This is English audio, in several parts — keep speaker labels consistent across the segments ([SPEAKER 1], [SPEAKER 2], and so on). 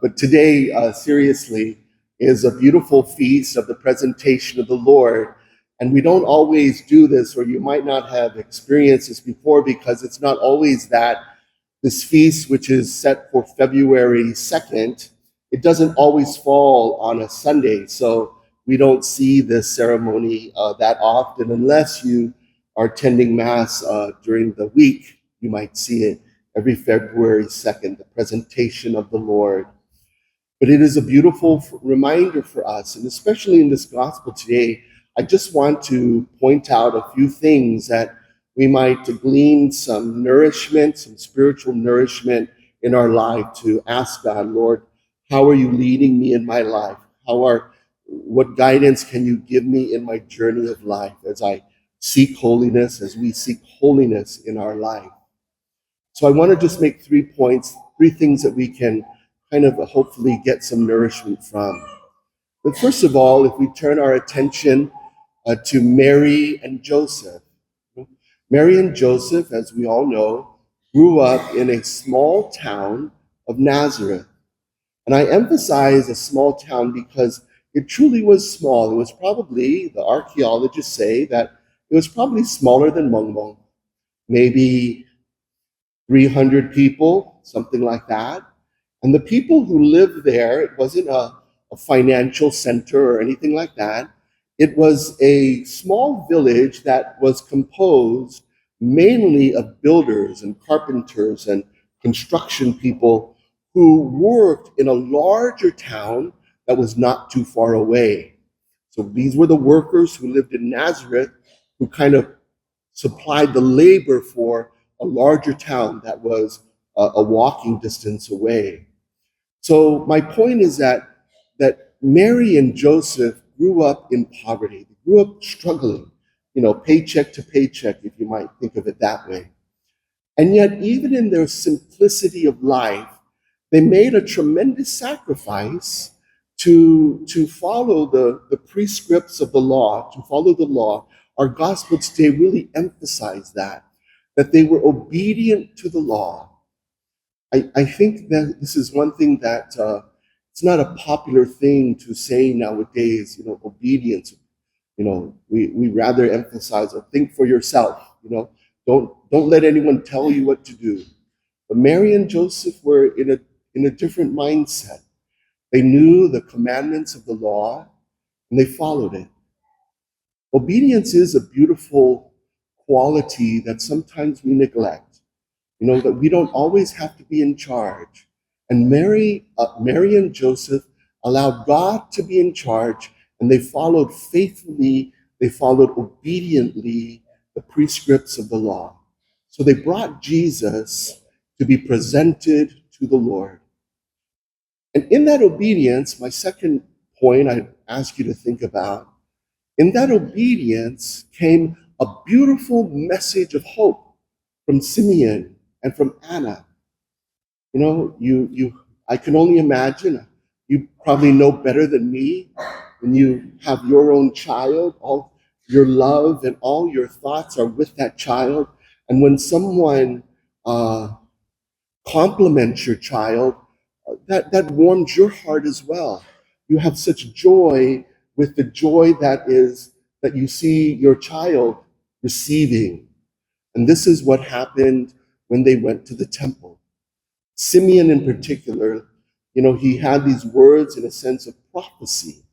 [SPEAKER 1] But today, seriously, is a beautiful feast of the presentation of the Lord. And we don't always do this, or you might not have experienced this before, because it's not always that this feast, which is set for February 2nd, it doesn't always fall on a Sunday. So we don't see this ceremony that often, unless you are attending Mass during the week. You might see it every February 2nd, the presentation of the Lord. But it is a beautiful reminder for us, and especially in this gospel today, I just want to point out a few things that we might glean some nourishment, some spiritual nourishment in our life, to ask God, Lord, how are you leading me in my life? What guidance can you give me in my journey of life as I seek holiness, as we seek holiness in our life? So I want to just make 3 points, 3 things that we can kind of hopefully get some nourishment from. But first of all, if we turn our attention to Mary and Joseph. Mary and Joseph, as we all know, grew up in a small town of Nazareth. And I emphasize a small town because it truly was small. It was probably, the archaeologists say, that it was probably smaller than Mongmong, maybe 300 people, something like that. And the people who lived there, it wasn't a financial center or anything like that. It was a small village that was composed mainly of builders and carpenters and construction people who worked in a larger town that was not too far away. So these were the workers who lived in Nazareth, who kind of supplied the labor for a larger town that was a walking distance away. So my point is that Mary and Joseph grew up in poverty. They grew up struggling, paycheck to paycheck, if you might think of it that way. And yet, even in their simplicity of life, they made a tremendous sacrifice to follow the prescripts of the law, to follow the law. Our gospel today really emphasized that they were obedient to the law. I think that this is one thing that it's not a popular thing to say nowadays, obedience. We rather emphasize, think for yourself, don't let anyone tell you what to do. But Mary and Joseph were in a different mindset. They knew the commandments of the law and they followed it. Obedience is a beautiful quality that sometimes we neglect. That we don't always have to be in charge. And Mary and Joseph allowed God to be in charge, and they followed faithfully, they followed obediently the prescripts of the law. So they brought Jesus to be presented to the Lord. And in that obedience, my second point I'd ask you to think about, in that obedience came a beautiful message of hope from Simeon and from Anna. I can only imagine, you probably know better than me, when you have your own child, all your love and all your thoughts are with that child. And when someone compliments your child, that warms your heart as well. You have such joy with the joy that you see your child receiving. And this is what happened when they went to the temple. Simeon in particular, he had these words in a sense of prophecy,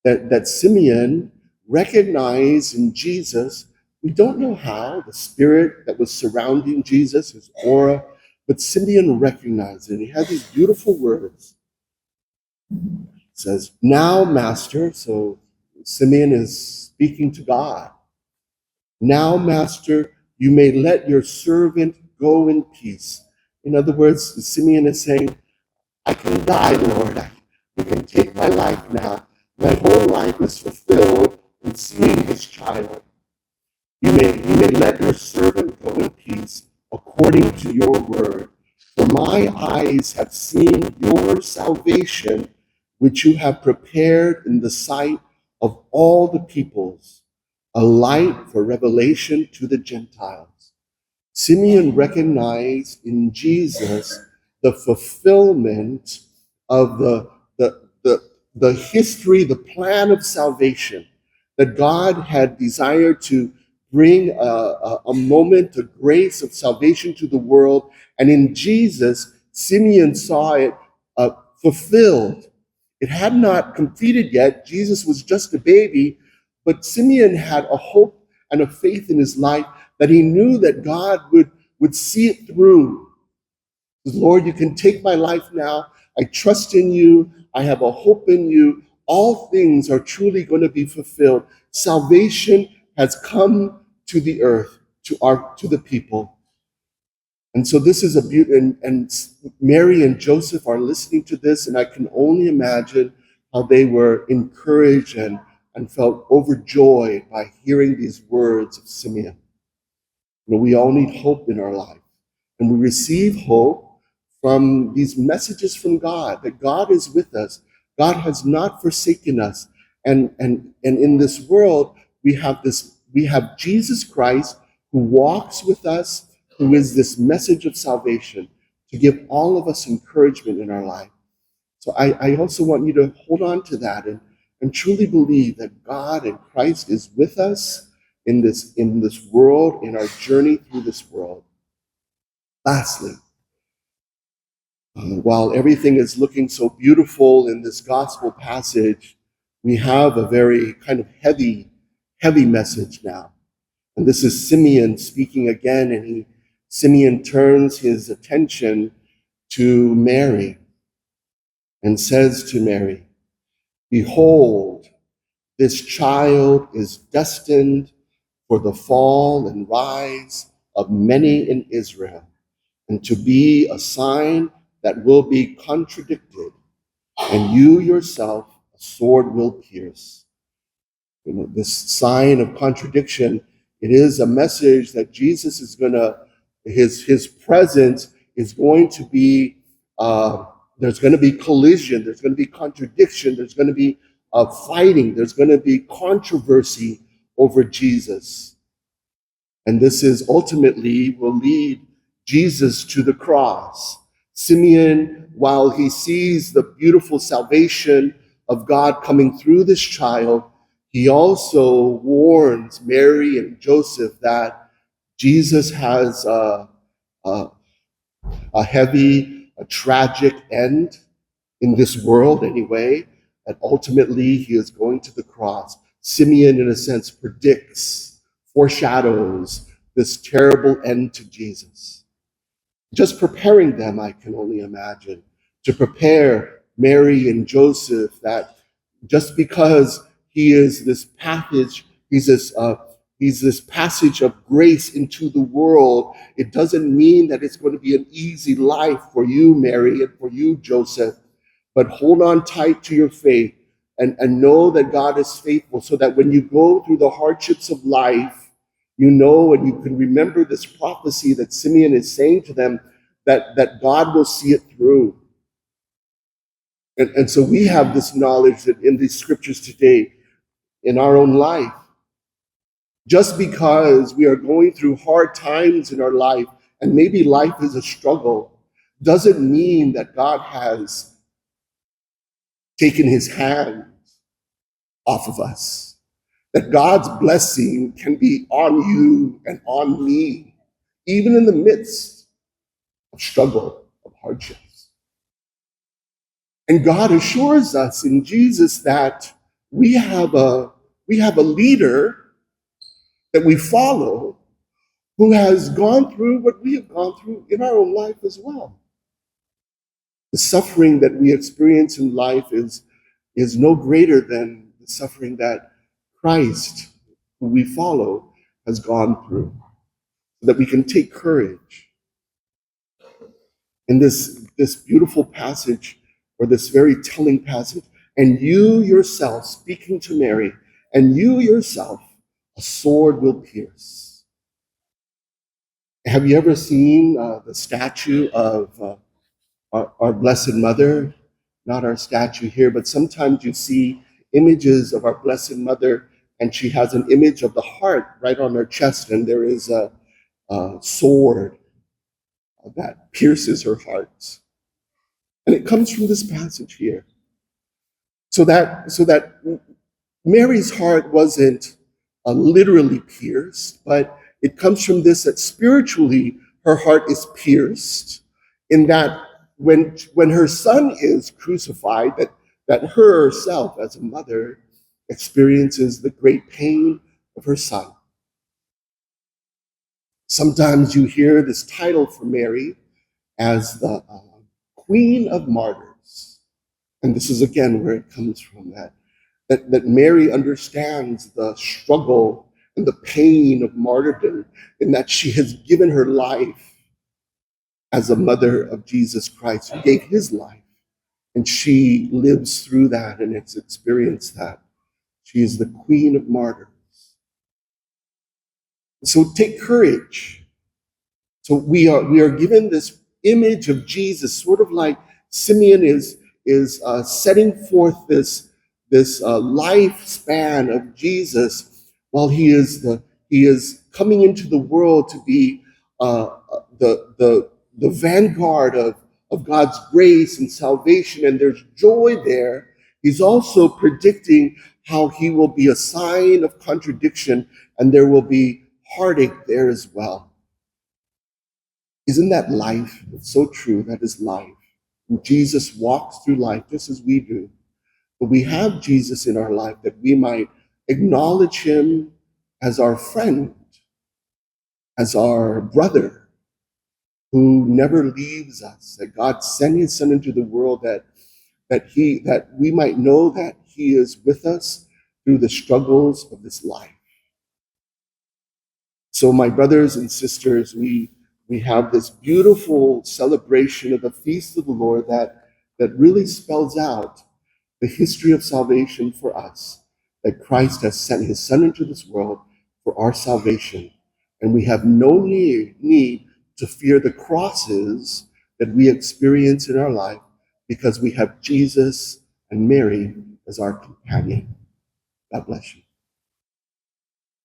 [SPEAKER 1] that Simeon recognized in Jesus. We don't know how, the spirit that was surrounding Jesus, his aura, but Simeon recognized it. He had these beautiful words. It says, "Now, Master," so Simeon is speaking to God. "Now, Master, you may let your servant go in peace." In other words, Simeon is saying, I can die, Lord. You can take my life now. My whole life is fulfilled in seeing this child. You may let your servant go in peace according to your word. For my eyes have seen your salvation, which you have prepared in the sight of all the peoples, a light for revelation to the Gentiles. Simeon recognized in Jesus the fulfillment of the history, the plan of salvation, that God had desired to bring a moment of grace of salvation to the world. And in Jesus, Simeon saw it fulfilled. It had not completed yet. Jesus was just a baby, but Simeon had a hope and a faith in his life that he knew that God would see it through. Lord, you can take my life now. I trust in you. I have a hope in you. All things are truly going to be fulfilled. Salvation has come to the earth, to the people. And so this is a beauty, and Mary and Joseph are listening to this, and I can only imagine how they were encouraged and felt overjoyed by hearing these words of Simeon. We all need hope in our life, and we receive hope from these messages from God, that God is with us. God has not forsaken us. And in this world, we have Jesus Christ who walks with us, who is this message of salvation to give all of us encouragement in our life. So I also want you to hold on to that and truly believe that God and Christ is with us in this world, in our journey through this world. Lastly, while everything is looking so beautiful in this gospel passage, we have a very kind of heavy message now. And this is Simeon speaking again, and Simeon turns his attention to Mary and says to Mary, "Behold, this child is destined for the fall and rise of many in Israel, and to be a sign that will be contradicted, and you yourself a sword will pierce." This sign of contradiction, it is a message that Jesus is his presence is going to be, there's going to be collision, there's going to be contradiction, there's going to be fighting, there's going to be controversy over Jesus. And this is ultimately will lead Jesus to the cross. Simeon, while he sees the beautiful salvation of God coming through this child, he also warns Mary and Joseph that Jesus has a heavy, a tragic end in this world anyway, and ultimately he is going to the cross. Simeon, in a sense, predicts, foreshadows this terrible end to Jesus. Just preparing them, I can only imagine, to prepare Mary and Joseph, that just because he is this passage, he's this passage of grace into the world, it doesn't mean that it's going to be an easy life for you, Mary, and for you, Joseph. But hold on tight to your faith and know that God is faithful, so that when you go through the hardships of life, you know, and you can remember this prophecy that Simeon is saying to them, that God will see it through. And so we have this knowledge that in these scriptures today, in our own life, just because we are going through hard times in our life, and maybe life is a struggle, doesn't mean that God has taken his hands off of us. That God's blessing can be on you and on me, even in the midst of struggle, of hardships. And God assures us in Jesus that we have a leader that we follow who has gone through what we have gone through in our own life as well. The suffering that we experience in life is no greater than the suffering that Christ, who we follow, has gone through, so that we can take courage. In this beautiful passage, or this very telling passage, and you yourself, speaking to Mary, and you yourself, a sword will pierce. Have you ever seen the statue of our Blessed Mother? Not our statue here, but sometimes you see images of our Blessed Mother, and she has an image of the heart right on her chest, and there is a sword that pierces her heart. And it comes from this passage here. So that Mary's heart wasn't literally pierced, but it comes from this, that spiritually her heart is pierced, in that when her son is crucified, that herself as a mother experiences the great pain of her son. Sometimes you hear this title for Mary as the Queen of Martyrs. And this is again where it comes from, that Mary understands the struggle and the pain of martyrdom, in that she has given her life as a mother of Jesus Christ, who gave his life. And she lives through that and has experienced that. She is the Queen of Martyrs. So take courage. So we are given this image of Jesus, sort of like Simeon is setting forth this lifespan of Jesus, while he is coming into the world to be the vanguard of God's grace and salvation, and there's joy there. He's also predicting how he will be a sign of contradiction, and there will be heartache there as well. Isn't that life? It's so true. That is life. And Jesus walks through life just as we do. But we have Jesus in our life that we might acknowledge him as our friend, as our brother, who never leaves us, that God sent his son into the world that we might know that he is with us through the struggles of this life. So my brothers and sisters, we have this beautiful celebration of the feast of the Lord that really spells out the history of salvation for us, that Christ has sent his son into this world for our salvation. And we have no need to fear the crosses that we experience in our life, because we have Jesus and Mary as our companion. God bless you.